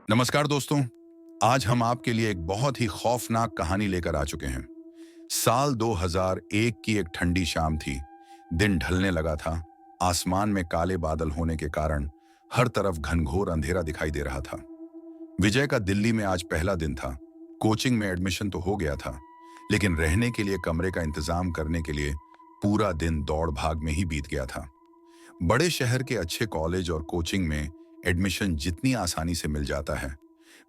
नमस्कार दोस्तों। आज हम आपके लिए एक बहुत ही खौफनाक कहानी लेकर आ चुके हैं। साल 2001 की एक ठंडी शाम थी। दिन ढलने लगा था। आसमान में काले बादल होने के कारण हर तरफ घनघोर अंधेरा दिखाई दे रहा था। विजय का दिल्ली में आज पहला दिन था। कोचिंग में एडमिशन तो हो गया था, लेकिन रहने के लिए कमरे का इंतजाम करने के लिए पूरा दिन दौड़ भाग में ही बीत गया था। बड़े शहर के अच्छे कॉलेज और कोचिंग में एडमिशन जितनी आसानी से मिल जाता है,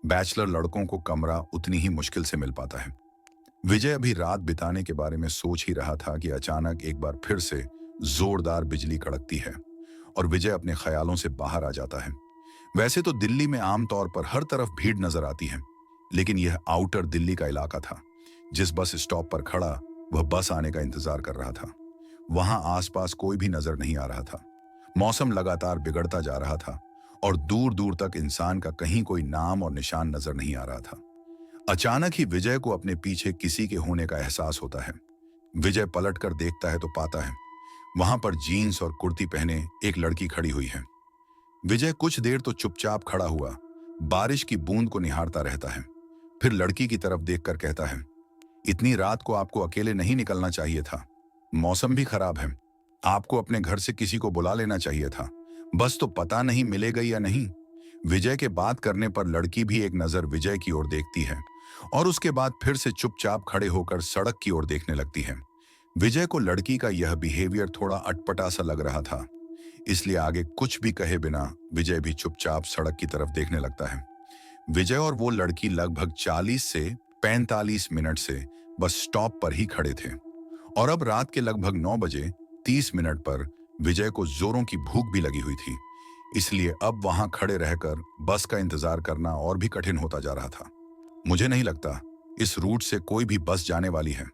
बैचलर लड़कों को कमरा उतनी ही मुश्किल से मिल पाता है। विजय अभी रात बिताने के बारे में सोच ही रहा था कि अचानक एक बार फिर से जोरदार बिजली कड़कती है और विजय अपने ख्यालों से बाहर आ जाता है। वैसे तो दिल्ली में आमतौर पर हर तरफ भीड़ नजर आती है, लेकिन यह आउटर दिल्ली का इलाका था। जिस बस स्टॉप पर खड़ा वह बस आने का इंतजार कर रहा था, वहां आसपास कोई भी नजर नहीं आ रहा था। मौसम लगातार बिगड़ता जा रहा था और दूर दूर तक इंसान का कहीं कोई नाम और निशान नजर नहीं आ रहा था। अचानक ही विजय को अपने पीछे किसी के होने का एहसास होता है। विजय पलटकर देखता है तो पाता है वहां पर जीन्स और कुर्ती पहने एक लड़की खड़ी हुई है। विजय कुछ देर तो चुपचाप खड़ा हुआ बारिश की बूंद को निहारता रहता है। फिर लड़की की तरफ देखकर कहता है, इतनी रात को आपको अकेले नहीं निकलना चाहिए था। मौसम भी खराब है। आपको अपने घर से किसी को बुला लेना चाहिए था। बस तो पता नहीं मिलेगा या नहीं। विजय के बात करने पर लड़की भी एक नजर विजय की ओर देखती है और उसके बाद फिर से चुपचाप खड़े होकर सड़क की ओर देखने लगती है। विजय को लड़की का यह बिहेवियर थोड़ा अटपटा सा लग रहा था, इसलिए आगे कुछ भी कहे बिना विजय भी चुपचाप सड़क की तरफ देखने लगता है। विजय और वो लड़की लगभग 40 से 45 मिनट से बस स्टॉप पर ही खड़े थे और अब रात के लगभग 9 बजे 30 मिनट पर विजय को जोरों की भूख भी लगी हुई थी, इसलिए अब वहां खड़े रहकर बस का इंतजार करना और भी कठिन होता जा रहा था। मुझे नहीं लगता इस रूट से कोई भी बस जाने वाली है।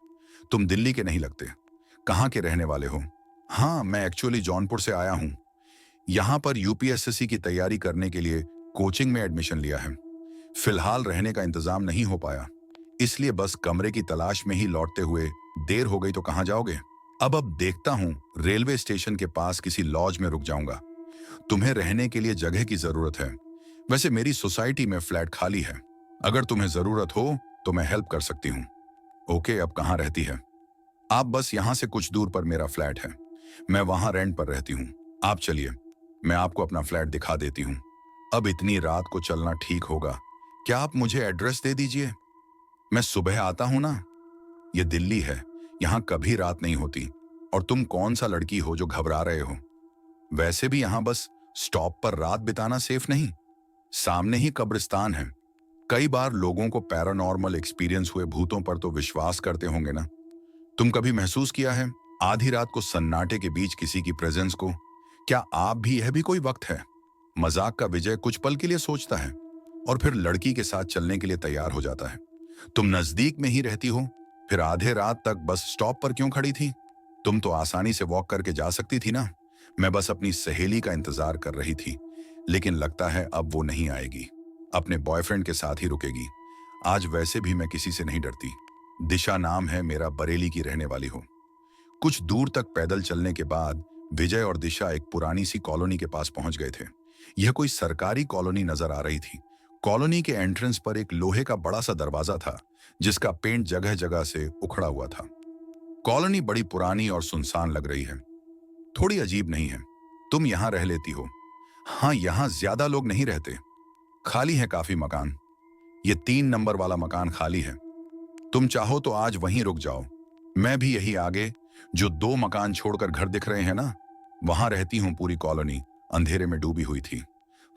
तुम दिल्ली के नहीं लगते। कहाँ के रहने वाले हो? हाँ, मैं एक्चुअली जौनपुर से आया हूँ। यहाँ पर यूपीएसएससी की तैयारी करने के लिए कोचिंग में एडमिशन लिया है। फिलहाल रहने का इंतजाम नहीं हो पाया, इसलिए बस कमरे की तलाश में ही लौटते हुए देर हो गई तो कहाँ जाओगे? अब देखता हूँ रेलवे स्टेशन के पास किसी लॉज में रुक जाऊंगा। तुम्हें रहने के लिए जगह की जरूरत है। वैसे मेरी सोसाइटी में फ्लैट खाली है। अगर तुम्हें जरूरत हो तो मैं हेल्प कर सकती हूँ। ओके, अब कहाँ रहती है? आप बस यहाँ से कुछ दूर पर मेरा फ्लैट है। मैं वहां रेंट पर रहती हूँ। आप चलिए, मैं आपको अपना फ्लैट दिखा देती हूँ। अब इतनी रात को चलना ठीक होगा? क्या आप मुझे एड्रेस दे दीजिए? मैं सुबह आता हूँ ना। ये दिल्ली है, यहाँ कभी रात नहीं होती। और तुम कौन सा लड़की हो जो घबरा रहे हो? वैसे भी यहाँ बस स्टॉप पर रात बिताना सेफ नहीं। सामने ही कब्रिस्तान है। कई बार लोगों को पैरानॉर्मल एक्सपीरियंस हुए भूतों पर तो विश्वास करते होंगे ना। तुम कभी महसूस किया है आधी रात को सन्नाटे के बीच किसी की प्रेजेंस को? क्या आप भी यह भी कोई वक्त है? मजाक का विजय कुछ पल के लिए सोचता है और फिर लड़की के साथ चलने के लिए तैयार हो जाता है। तुम नजदीक में ही रहती हो, फिर आधे रात तक बस स्टॉप पर क्यों खड़ी थी? तुम तो आसानी से वॉक करके जा सकती थी ना। मैं बस अपनी सहेली का इंतजार कर रही थी, लेकिन लगता है अब वो नहीं आएगी। अपने बॉयफ्रेंड के साथ ही रुकेगी। आज वैसे भी मैं किसी से नहीं डरती। दिशा नाम है मेरा, बरेली की रहने वाली हो। कुछ दूर तक पैदल चलने के बाद विजय और दिशा एक पुरानी सी कॉलोनी के पास पहुंच गए थे। यह कोई सरकारी कॉलोनी नजर आ रही थी। कॉलोनी के एंट्रेंस पर एक लोहे का बड़ा सा दरवाजा था, जिसका पेंट जगह जगह से उखड़ा हुआ था। कॉलोनी बड़ी पुरानी और सुनसान लग रही है। थोड़ी अजीब नहीं है? तुम यहाँ रह लेती हो? हाँ, यहाँ ज्यादा लोग नहीं रहते। खाली है काफी मकान। ये 3 नंबर वाला मकान खाली है। तुम चाहो तो आज वहीं रुक जाओ। मैं भी यही आगे जो 2 मकान छोड़कर घर दिख रहे हैं ना, वहां रहती हूँ। पूरी कॉलोनी अंधेरे में डूबी हुई थी।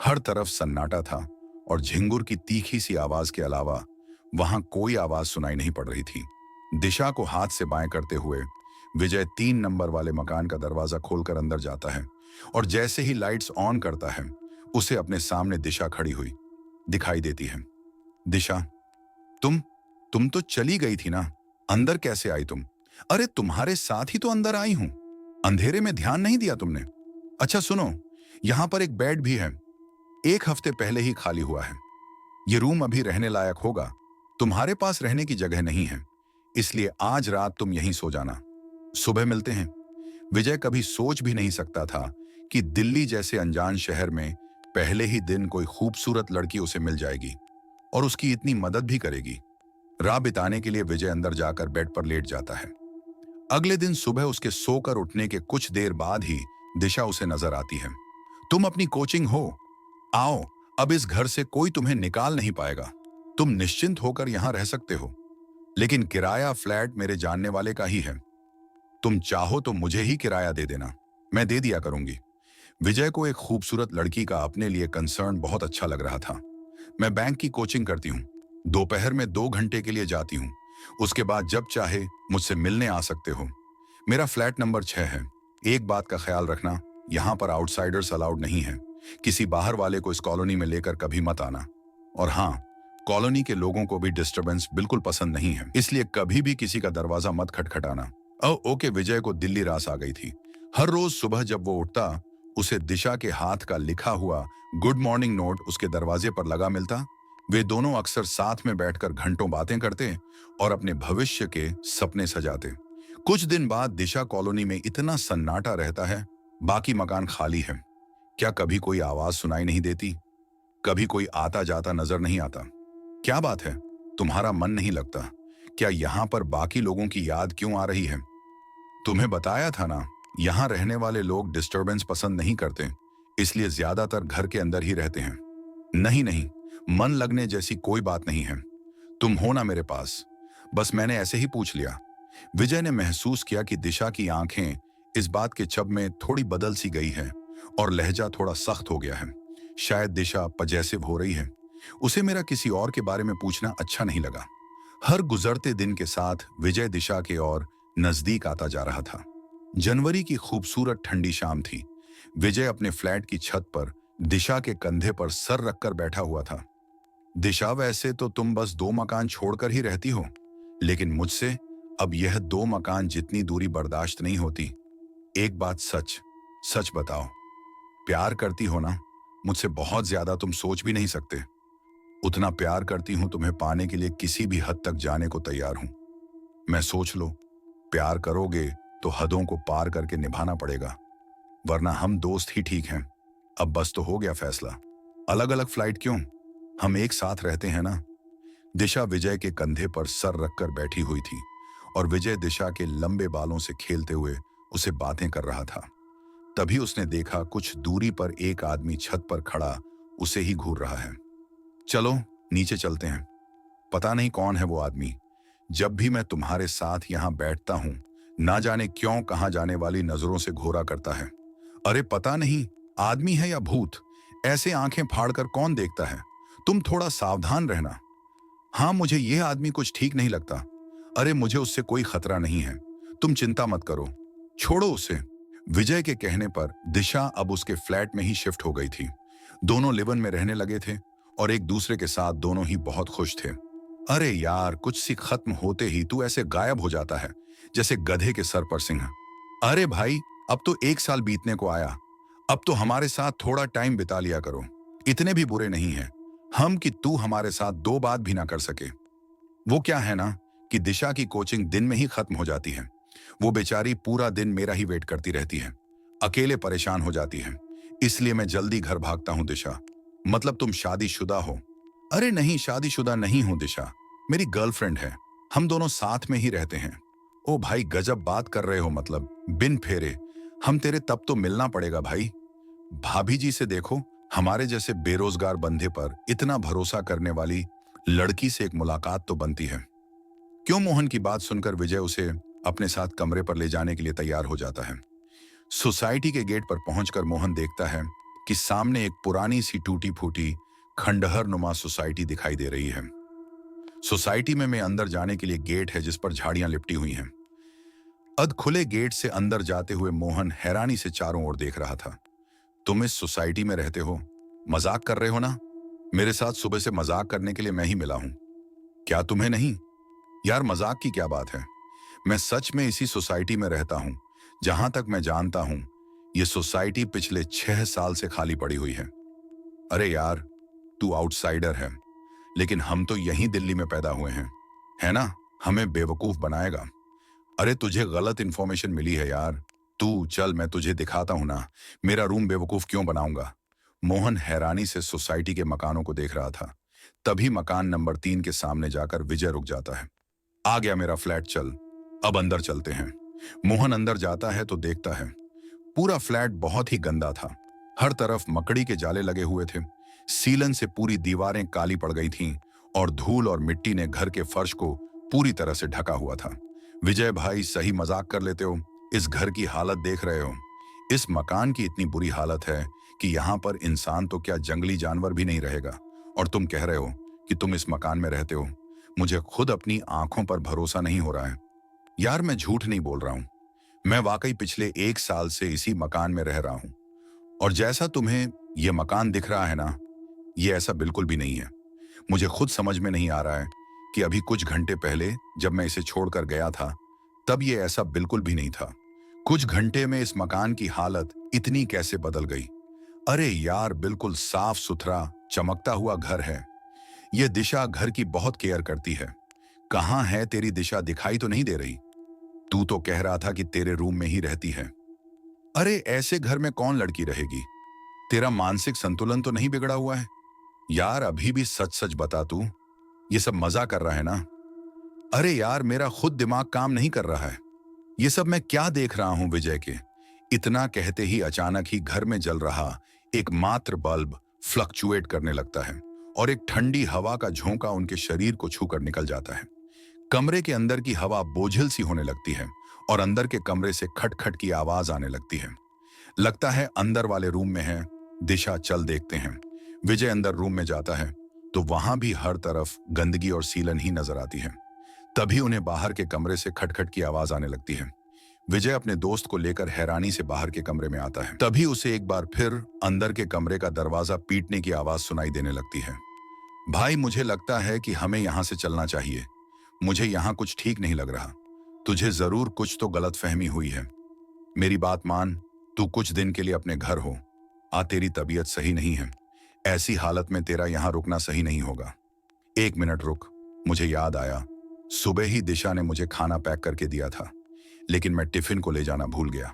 हर तरफ सन्नाटा था और झिंगुर की तीखी सी आवाज के अलावा वहां कोई आवाज सुनाई नहीं पड़ रही थी। दिशा को हाथ से बाएं करते हुए विजय 3 नंबर वाले मकान का दरवाजा खोलकर अंदर जाता है और जैसे ही लाइट्स ऑन करता है, उसे अपने सामने दिशा खड़ी हुई दिखाई देती है। दिशा, तुम तो चली गई थी ना। अंदर कैसे आई तुम? अरे तुम्हारे साथ ही तो अंदर आई हूं। अंधेरे में ध्यान नहीं दिया तुमने? अच्छा सुनो, यहां पर एक बेड भी है। 1 हफ्ते पहले ही खाली हुआ है। ये रूम अभी रहने लायक होगा। तुम्हारे पास रहने की जगह नहीं है, इसलिए आज रात तुम यहीं सो जाना। सुबह मिलते हैं। विजय कभी सोच भी नहीं सकता था कि दिल्ली जैसे अनजान शहर में पहले ही दिन कोई खूबसूरत लड़की उसे मिल जाएगी और उसकी इतनी मदद भी करेगी। राह बिताने के लिए विजय अंदर जाकर बेड पर लेट जाता है। अगले दिन सुबह उसके सोकर उठने के कुछ देर बाद ही दिशा उसे नजर आती है। तुम अपनी कोचिंग हो, आओ, अब इस घर से कोई तुम्हें निकाल नहीं पाएगा। तुम निश्चिंत होकर यहां रह सकते हो, लेकिन किराया फ्लैट मेरे जानने वाले का ही है। तुम चाहो तो मुझे ही किराया दे देना, मैं दे दिया करूंगी। विजय को एक खूबसूरत लड़की का अपने लिए कंसर्न बहुत अच्छा लग रहा था। मैं बैंक की कोचिंग करती हूँ, दोपहर में 2 घंटे के लिए जाती हूँ। उसके बाद जब चाहे मुझसे मिलने आ सकते हो। मेरा फ्लैट नंबर 6 है। एक बात का ख्याल रखना, यहाँ पर आउटसाइडर्स अलाउड नहीं है। किसी बाहर वाले को इस कॉलोनी में लेकर कभी मत आना। और हाँ, कॉलोनी के लोगों को भी डिस्टरबेंस बिल्कुल पसंद नहीं है, इसलिए कभी भी किसी का दरवाजा मत खटखटाना। ओके। विजय को दिल्ली रास आ गई थी। हर रोज सुबह जब वो उठता, उसे दिशा के हाथ का लिखा हुआ गुड मॉर्निंग नोट उसके दरवाजे पर लगा मिलता। वे दोनों अक्सर साथ में बैठकर घंटों बातें करते और अपने भविष्य के सपने सजाते। कुछ दिन बाद दिशा कॉलोनी में इतना सन्नाटा रहता है, बाकी मकान खाली है। क्या कभी कोई आवाज सुनाई नहीं देती? कभी कोई आता जाता नजर नहीं आता? क्या बात है, तुम्हारा मन नहीं लगता? क्या यहाँ पर बाकी लोगों की याद क्यों आ रही है? तुम्हें बताया था ना, यहाँ रहने वाले लोग डिस्टरबेंस पसंद नहीं करते, इसलिए ज्यादातर घर के अंदर ही रहते हैं। नहीं नहीं, मन लगने जैसी कोई बात नहीं है। तुम हो ना मेरे पास, बस मैंने ऐसे ही पूछ लिया। विजय ने महसूस किया कि दिशा की आंखें इस बात के छब में थोड़ी बदल सी गई है और लहजा थोड़ा सख्त हो गया है। शायद दिशा पजेसिव हो रही है। उसे मेरा किसी और के बारे में पूछना अच्छा नहीं लगा। हर गुजरते दिन के साथ विजय दिशा के और नजदीक आता जा रहा था। जनवरी की खूबसूरत ठंडी शाम थी। विजय अपने फ्लैट की छत पर दिशा के कंधे पर सर रखकर बैठा हुआ था। दिशा, वैसे तो तुम बस 2 मकान छोड़कर ही रहती हो, लेकिन मुझसे अब यह 2 मकान जितनी दूरी बर्दाश्त नहीं होती। एक बात सच सच बताओ, प्यार करती हो ना? मुझसे बहुत ज्यादा तुम सोच भी नहीं सकते। उतना प्यार करती हूं, तुम्हें पाने के लिए किसी भी हद तक जाने को तैयार हूं। मैं सोच लो, प्यार करोगे तो हदों को पार करके निभाना पड़ेगा, वरना हम दोस्त ही ठीक हैं। अब बस तो हो गया फैसला। अलग अलग फ्लाइट क्यों, हम एक साथ रहते हैं ना। दिशा विजय के कंधे पर सर रखकर बैठी हुई थी और विजय दिशा के लंबे बालों से खेलते हुए उसे बातें कर रहा था। तभी उसने देखा कुछ दूरी पर एक आदमी छत पर खड़ा उसे ही घूर रहा है। चलो नीचे चलते हैं। पता नहीं कौन है वो आदमी। जब भी मैं तुम्हारे साथ यहाँ बैठता हूँ, ना जाने क्यों कहाँ जाने वाली नजरों से घोरा करता है। अरे पता नहीं आदमी है या भूत, ऐसे आंखें फाड़कर कौन देखता है। तुम थोड़ा सावधान रहना। हाँ, मुझे यह आदमी कुछ ठीक नहीं लगता। अरे मुझे उससे कोई खतरा नहीं है, तुम चिंता मत करो, छोड़ो उसे। विजय के कहने पर दिशा अब उसके फ्लैट में ही शिफ्ट हो गई थी। दोनों लिव-इन में रहने लगे थे और एक दूसरे के साथ दोनों ही बहुत खुश थे। अरे यार, कुछ सी खत्म होते ही तू ऐसे गायब हो जाता है जैसे गधे के सर पर सिंह। अरे भाई, अब तो 1 साल बीतने को आया, अब तो हमारे साथ थोड़ा टाइम बिता लिया करो। इतने भी बुरे नहीं हैं हम कि तू हमारे साथ 2 बात भी ना कर सके। वो क्या है ना कि दिशा की कोचिंग दिन में ही खत्म हो जाती है। वो बेचारी पूरा दिन मेरा ही वेट करती रहती है, अकेले परेशान हो जाती है, इसलिए मैं जल्दी घर भागता हूँ। दिशा, मतलब तुम शादीशुदा हो? अरे नहीं, शादीशुदा नहीं हूं दिशा, मेरी गर्लफ्रेंड है, हम दोनों साथ में ही रहते हैं। ओ भाई, गजब बात कर रहे हो, मतलब बिन फेरे। हम तेरे तब तो मिलना पड़ेगा भाई। भाभी जी से देखो, हमारे जैसे बेरोजगार बंदे पर इतना भरोसा करने वाली लड़की से एक मुलाकात तो बनती है। क्यों? मोहन की बात सुनकर विजय उसे अपने साथ कमरे पर ले जाने के लिए तैयार हो जाता है। सोसाइटी के गेट पर पहुंचकर मोहन देखता है कि सामने एक पुरानी सी टूटी फूटी खंडहर नुमा सोसाइटी दिखाई दे रही है। सोसाइटी में अंदर जाने के लिए गेट है जिस पर झाड़ियां लिपटी हुई हैं। अध खुले गेट से अंदर जाते हुए मोहन हैरानी से चारों ओर देख रहा था। तुम इस सोसाइटी में रहते हो? मजाक कर रहे हो ना? मेरे साथ सुबह से मजाक करने के लिए मैं ही मिला हूं, क्या तुम्हें नहीं? यार, मजाक की क्या बात है, मैं सच में इसी सोसाइटी में रहता हूं। जहां तक मैं जानता हूं, यह सोसाइटी पिछले 6 साल से खाली पड़ी हुई है। अरे यार, तू आउटसाइडर है, लेकिन हम तो यहीं दिल्ली में पैदा हुए हैं, है ना? हमें बेवकूफ बनाएगा। अरे तुझे गलत इंफॉर्मेशन मिली है यार। तू चल, मैं तुझे दिखाता हूं ना, मेरा रूम बेवकूफ क्यों बनाऊंगा। मोहन हैरानी से सोसाइटी के मकानों को देख रहा था। तभी मकान नंबर 3 के सामने जाकर विजय रुक जाता है। आ गया मेरा फ्लैट, चल अब अंदर चलते हैं। मोहन अंदर जाता है तो देखता है पूरा फ्लैट बहुत ही गंदा था। हर तरफ मकड़ी के जाले लगे हुए थे। सीलन से पूरी दीवारें काली पड़ गई थीं और धूल और मिट्टी ने घर के फर्श को पूरी तरह से ढका हुआ था। विजय भाई, सही मजाक कर लेते हो? इस घर की हालत देख रहे हो? इस मकान की इतनी बुरी हालत है कि यहाँ पर इंसान तो क्या जंगली जानवर भी नहीं रहेगा, और तुम कह रहे हो कि तुम इस मकान में रहते हो। मुझे खुद अपनी आंखों पर भरोसा नहीं हो रहा है। यार, मैं झूठ नहीं बोल रहा हूं। मैं वाकई पिछले 1 साल से इसी मकान में रह रहा हूं, और जैसा तुम्हें यह मकान दिख रहा है ना, ये ऐसा बिल्कुल भी नहीं है। मुझे खुद समझ में नहीं आ रहा है कि अभी कुछ घंटे पहले जब मैं इसे छोड़कर गया था तब ये ऐसा बिल्कुल भी नहीं था। कुछ घंटे में इस मकान की हालत इतनी कैसे बदल गई? अरे यार, बिल्कुल साफ सुथरा चमकता हुआ घर है। ये दिशा घर की बहुत केयर करती है। कहाँ है तेरी दिशा? दिखाई तो नहीं दे रही। तू तो कह रहा था कि तेरे रूम में ही रहती है। अरे ऐसे घर में कौन लड़की रहेगी? तेरा मानसिक संतुलन तो नहीं बिगड़ा हुआ है? यार, अभी भी सच सच बता, तू ये सब मजा कर रहा है ना? अरे यार, मेरा खुद दिमाग काम नहीं कर रहा है। ये सब मैं क्या देख रहा हूं विजय के? इतना कहते ही अचानक ही घर में जल रहा एकमात्र बल्ब फ्लक्चुएट करने लगता है और एक ठंडी हवा का झोंका उनके शरीर को छूकर निकल जाता है। कमरे के अंदर की हवा बोझिल सी होने लगती है और अंदर के कमरे से खटखट की आवाज आने लगती है। लगता है अंदर वाले रूम में है। दिशा, चल देखते हैं। विजय अंदर रूम में जाता है तो वहां भी हर तरफ गंदगी और सीलन ही नजर आती है। तभी उन्हें बाहर के कमरे से खटखट की आवाज आने लगती है। विजय अपने दोस्त को लेकर हैरानी से बाहर के कमरे में आता है। तभी उसे एक बार फिर अंदर के कमरे का दरवाजा पीटने की आवाज सुनाई देने लगती है। भाई, मुझे लगता है कि हमें यहां से चलना चाहिए। मुझे यहां कुछ ठीक नहीं लग रहा। तुझे जरूर कुछ तो गलतफहमी हुई है। मेरी बात मान, तू कुछ दिन के लिए अपने घर हो। तेरी तबीयत सही नहीं है। ऐसी हालत में तेरा यहां रुकना सही नहीं होगा। 1 मिनट रुक, मुझे याद आया। सुबह ही दिशा ने मुझे खाना पैक करके दिया था, लेकिन मैं टिफिन को ले जाना भूल गया।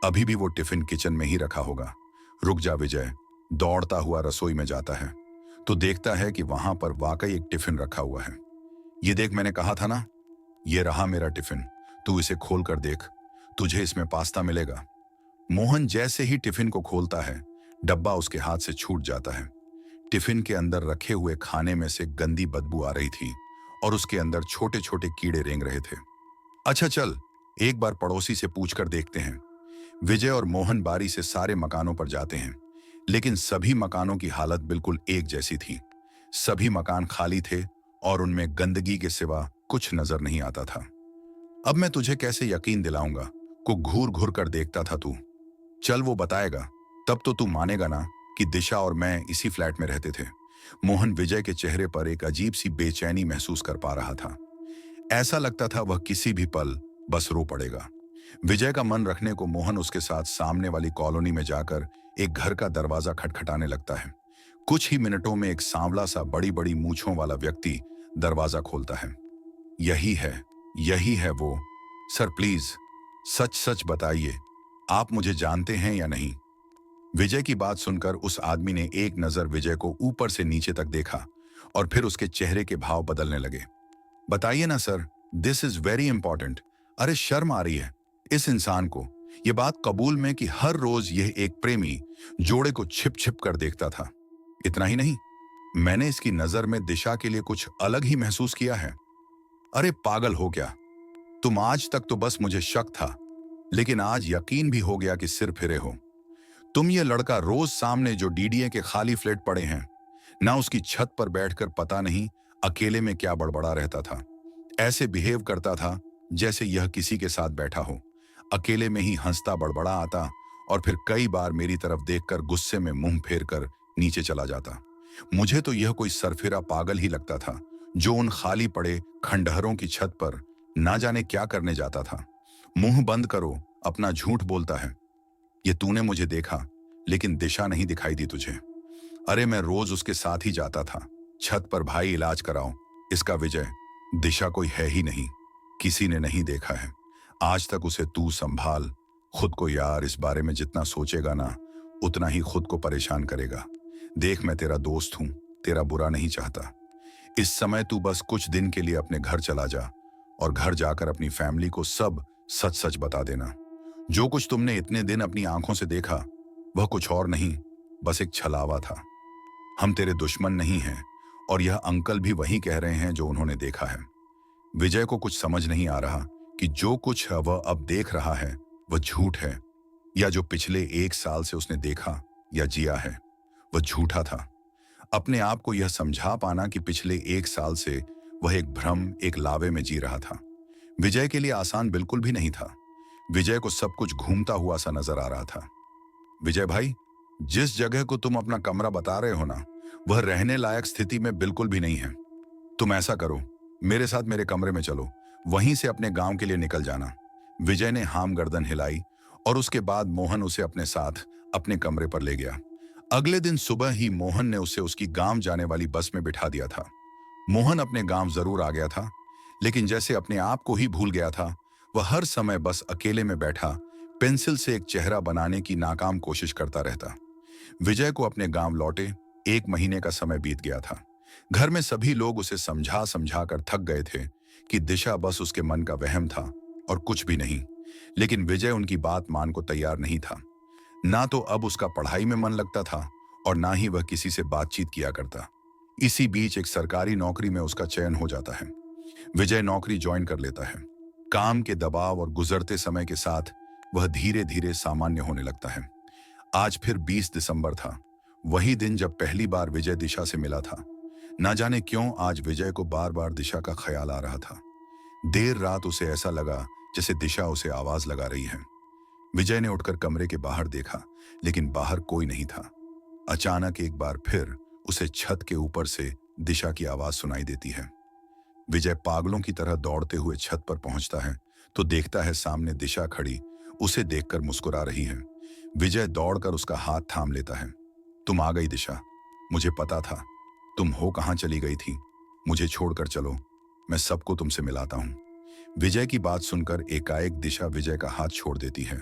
अभी भी वो टिफिन किचन में ही रखा होगा। रुक जा विजय। दौड़ता हुआ रसोई में जाता है तो देखता है कि वहां पर वाकई एक टिफिन रखा हुआ है। ये देख, मैंने कहा था ना, ये रहा मेरा टिफिन। तू इसे खोल कर देख, तुझे इसमें पास्ता मिलेगा। मोहन जैसे ही टिफिन को खोलता है, डब्बा उसके हाथ से छूट जाता है। टिफिन के अंदर रखे हुए खाने में से गंदी बदबू आ रही थी और उसके अंदर छोटे छोटे कीड़े रेंग रहे थे। अच्छा चल, एक बार पड़ोसी से पूछकर देखते हैं। विजय और मोहन बारी से सारे मकानों पर जाते हैं, लेकिन सभी मकानों की हालत बिल्कुल एक जैसी थी। सभी मकान खाली थे और उनमें गंदगी के सिवा कुछ नजर नहीं आता था। अब मैं तुझे कैसे यकीन दिलाऊंगा? को घूर घूर कर देखता था तू। चल, वो बताएगा, तब तो तू मानेगा ना कि दिशा और मैं इसी फ्लैट में रहते थे। मोहन विजय के चेहरे पर एक अजीब सी बेचैनी महसूस कर पा रहा था। ऐसा लगता था वह किसी भी पल बस रो पड़ेगा। विजय का मन रखने को मोहन उसके साथ सामने वाली कॉलोनी में जाकर एक घर का दरवाजा खटखटाने लगता है। कुछ ही मिनटों में एक सांवला सा बड़ी बड़ी मूंछों वाला व्यक्ति दरवाजा खोलता है। यही है वो। सर प्लीज, सच सच बताइए, आप मुझे जानते हैं या नहीं? विजय की बात सुनकर उस आदमी ने एक नजर विजय को ऊपर से नीचे तक देखा और फिर उसके चेहरे के भाव बदलने लगे। बताइए ना sir, this is very important. अरे शर्म आ रही है इस इंसान को यह बात कबूल में कि हर रोज यह एक प्रेमी जोड़े को छिप छिप कर देखता था। इतना ही नहीं, मैंने इसकी नजर में दिशा के लिए कुछ अलग ही महसूस किया है। अरे पागल हो क्या तुम? आज तक तो बस मुझे शक था, लेकिन आज यकीन भी हो गया कि सिर फिरे हो तुम। ये लड़का रोज सामने जो डीडीए के खाली फ्लैट पड़े हैं ना, उसकी छत पर बैठकर पता नहीं अकेले में क्या बड़बड़ा रहता था। ऐसे बिहेव करता था जैसे यह किसी के साथ बैठा हो। अकेले में ही हंसता बड़बड़ा आता और फिर कई बार मेरी तरफ देखकर गुस्से में मुंह फेर कर नीचे चला जाता। मुझे तो यह कोई सरफिरा पागल ही लगता था जो उन खाली पड़े खंडहरों की छत पर ना जाने क्या करने जाता था। मुंह बंद करो, अपना झूठ बोलता है। ये तूने मुझे देखा, लेकिन दिशा नहीं दिखाई दी तुझे। अरे मैं रोज उसके साथ ही जाता था छत पर। भाई इलाज कराओ इसका विजय। दिशा कोई है ही नहीं, किसी ने नहीं देखा है आज तक उसे। तू संभाल खुद को यार। इस बारे में जितना सोचेगा ना उतना ही खुद को परेशान करेगा। देख, मैं तेरा दोस्त हूं, तेरा बुरा नहीं चाहता। इस समय तू बस कुछ दिन के लिए अपने घर चला जा और घर जाकर अपनी फैमिली को सब सच सच बता देना। जो कुछ तुमने इतने दिन अपनी आंखों से देखा वह कुछ और नहीं, बस एक छलावा था। हम तेरे दुश्मन नहीं हैं और यह अंकल भी वही कह रहे हैं जो उन्होंने देखा है। विजय को कुछ समझ नहीं आ रहा कि जो कुछ वह अब देख रहा है वह झूठ है, या जो पिछले 1 साल से उसने देखा या जिया है वह झूठा था। अपने आप को यह समझा पाना कि पिछले 1 साल से वह एक भ्रम, एक लावे में जी रहा था, विजय के लिए आसान बिल्कुल भी नहीं था। विजय को सब कुछ घूमता हुआ सा नजर आ रहा था। विजय भाई, जिस जगह को तुम अपना कमरा बता रहे हो ना, वह रहने लायक स्थिति में बिल्कुल भी नहीं है। तुम ऐसा करो, मेरे साथ मेरे कमरे में चलो, वहीं से अपने गांव के लिए निकल जाना। विजय ने हाम गर्दन हिलाई और उसके बाद मोहन उसे अपने साथ अपने कमरे पर ले गया। अगले दिन सुबह ही मोहन ने उसे उसकी गांव जाने वाली बस में बिठा दिया था। मोहन अपने गांव जरूर आ गया था, लेकिन जैसे अपने आप को ही भूल गया था। वह हर समय बस अकेले में बैठा पेंसिल से एक चेहरा बनाने की नाकाम कोशिश करता रहता। विजय को अपने गांव लौटे 1 महीने का समय बीत गया था। घर में सभी लोग उसे समझा समझा कर थक गए थे कि दिशा बस उसके मन का वहम था और कुछ भी नहीं। लेकिन विजय उनकी बात मान को तैयार नहीं था। ना तो अब उसका पढ़ाई में मन लगता था और ना ही वह किसी से बातचीत किया करता। इसी बीच एक सरकारी नौकरी में उसका चयन हो जाता है। विजय नौकरी ज्वाइन कर लेता है। काम के दबाव और गुजरते समय के साथ वह धीरे धीरे सामान्य होने लगता है। आज फिर 20 दिसंबर था, वही दिन जब पहली बार विजय दिशा से मिला था। ना जाने क्यों आज विजय को बार बार दिशा का ख्याल आ रहा था। देर रात उसे ऐसा लगा जैसे दिशा उसे आवाज लगा रही है। विजय ने उठकर कमरे के बाहर देखा, लेकिन बाहर कोई नहीं था। अचानक एक बार फिर उसे छत के ऊपर से दिशा की आवाज सुनाई देती है। विजय पागलों की तरह दौड़ते हुए छत पर पहुंचता है तो देखता है सामने दिशा खड़ी उसे देखकर मुस्कुरा रही है। विजय दौड़कर उसका हाथ थाम लेता है। तुम आ गई दिशा, मुझे पता था। तुम हो कहां चली गई थी? मुझे छोड़कर चलो, मैं सबको तुमसे मिलाता हूं। विजय की बात सुनकर एकाएक दिशा विजय का हाथ छोड़ देती है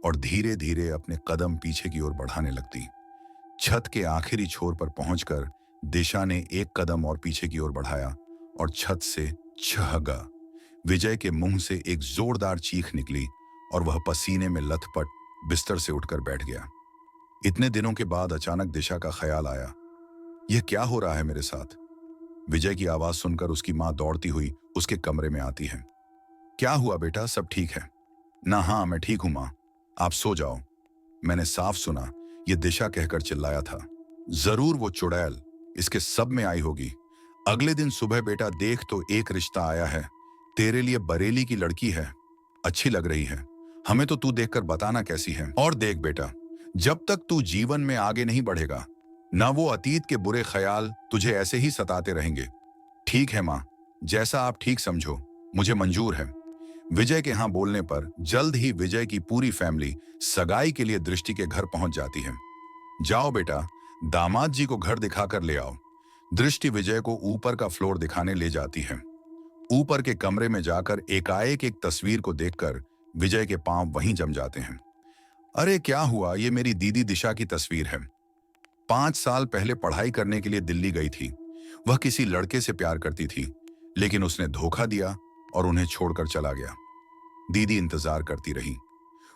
और धीरे धीरे अपने कदम पीछे की ओर बढ़ाने लगती। छत के आखिरी छोर पर पहुंचकर दिशा ने एक कदम और पीछे की ओर बढ़ाया और छत से छहगा। विजय के मुंह से एक जोरदार चीख निकली और वह पसीने में लथपथ बिस्तर से उठकर बैठ गया। इतने दिनों के बाद अचानक दिशा का ख्याल आया, यह क्या हो रहा है मेरे साथ? विजय की आवाज सुनकर उसकी मां दौड़ती हुई उसके कमरे में आती है। क्या हुआ बेटा, सब ठीक है ना? हाँ मैं ठीक हूं मां, आप सो जाओ। मैंने साफ सुना, यह दिशा कहकर चिल्लाया था। जरूर वो चुड़ैल इसके सब में आई होगी। अगले दिन सुबह बेटा देख तो एक रिश्ता आया है, तेरे लिए बरेली की लड़की है, अच्छी लग रही है। हमें तो तू देखकर बताना कैसी है। और देख बेटा, जब तक तू जीवन में आगे नहीं बढ़ेगा ना वो अतीत के बुरे ख्याल तुझे ऐसे ही सताते रहेंगे। ठीक है माँ, जैसा आप ठीक समझो, मुझे मंजूर है। विजय के हाँ बोलने पर जल्द ही विजय की पूरी फैमिली सगाई के लिए दृष्टि के घर पहुंच जाती है। जाओ बेटा, दामाद जी को घर दिखाकर ले आओ। दृष्टि विजय को ऊपर का फ्लोर दिखाने ले जाती है। ऊपर के कमरे में जाकर एकाएक एक तस्वीर को देखकर विजय के पांव वहीं जम जाते हैं। अरे क्या हुआ, ये मेरी दीदी दिशा की तस्वीर है। 5 साल पहले पढ़ाई करने के लिए दिल्ली गई थी। वह किसी लड़के से प्यार करती थी, लेकिन उसने धोखा दिया और उन्हें छोड़कर चला गया। दीदी इंतजार करती रही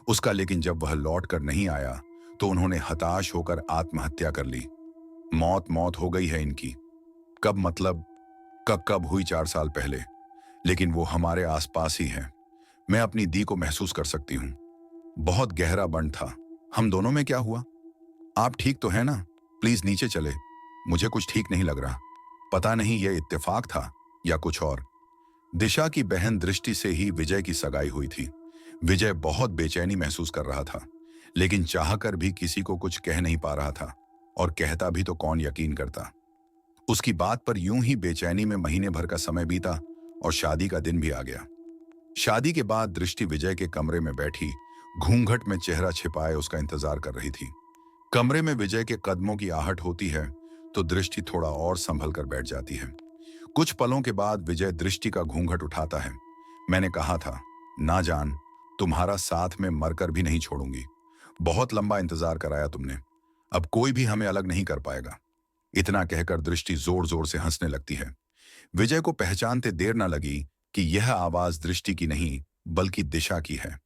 उसका, लेकिन जब वह लौट कर नहीं आया तो उन्होंने हताश होकर आत्महत्या कर ली। मौत मौत हो गई है इनकी। कब मतलब कब हुई? 4 साल पहले, लेकिन वो हमारे आसपास ही है। मैं अपनी दी को महसूस कर सकती हूँ। बहुत गहरा बंध था। हम दोनों में क्या हुआ? आप ठीक तो है ना? प्लीज नीचे चले, मुझे कुछ ठीक नहीं लग रहा। पता नहीं यह इत्तेफाक था या कुछ और। दिशा की बहन दृष्टि से ही विजय की सगाई हुई थी। विजय बहुत बेचैनी महसूस कर रहा था, लेकिन चाहकर भी किसी को कुछ कह नहीं पा रहा था, और कहता भी तो कौन यकीन करता। उसकी बात पर यूं ही बेचैनी में महीने भर का समय बीता और शादी का दिन भी आ गया। शादी के बाद दृष्टि विजय के कमरे में बैठी घूंघट में चेहरा छिपाए उसका इंतजार कर रही थी। कमरे में विजय के कदमों की आहट होती है तो दृष्टि थोड़ा और संभल कर बैठ जाती है। कुछ पलों के बाद विजय दृष्टि का घूंघट उठाता है। मैंने कहा था ना जान, तुम्हारा साथ में मरकर भी नहीं छोड़ूंगी। बहुत लंबा इंतजार कराया तुमने। अब कोई भी हमें अलग नहीं कर पाएगा। इतना कहकर दृष्टि जोर जोर से हंसने लगती है। विजय को पहचानते देर न लगी कि यह आवाज दृष्टि की नहीं बल्कि दिशा की है।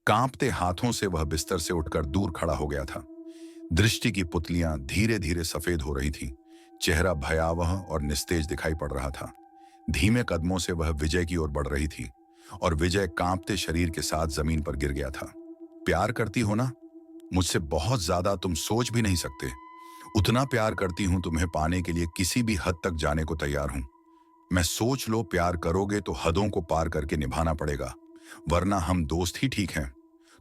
कांपते हाथों से वह बिस्तर से उठकर दूर खड़ा हो गया था। दृष्टि की पुतलियां धीरे धीरे सफेद हो रही थीं। चेहरा भयावह और निस्तेज दिखाई पड़ रहा था। धीमे कदमों से वह विजय की ओर बढ़ रही थी और विजय कांपते शरीर के साथ जमीन पर गिर गया था। प्यार करती हो ना? मुझसे बहुत ज्यादा, तुम सोच भी नहीं सकते। उतना प्यार करती हूं, तुम्हें पाने के लिए किसी भी हद तक जाने को तैयार हूं। मैं सोच लो, प्यार करोगे तो हदों को पार करके निभाना पड़ेगा, वरना हम दोस्त ही ठीक हैं।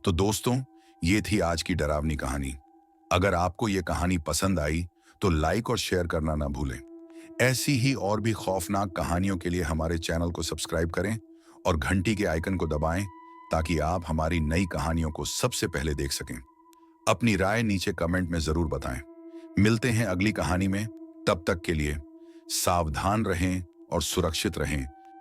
तो दोस्तों, ये थी आज की डरावनी कहानी। अगर आपको ये कहानी पसंद आई तो लाइक और शेयर करना ना भूलें। ऐसी ही और भी खौफनाक कहानियों के लिए हमारे चैनल को सब्सक्राइब करें और घंटी के आइकन को दबाएं ताकि आप हमारी नई कहानियों को सबसे पहले देख सकें। अपनी राय नीचे कमेंट में जरूर बताएं। मिलते हैं अगली कहानी में। तब तक के लिए सावधान रहें और सुरक्षित रहें।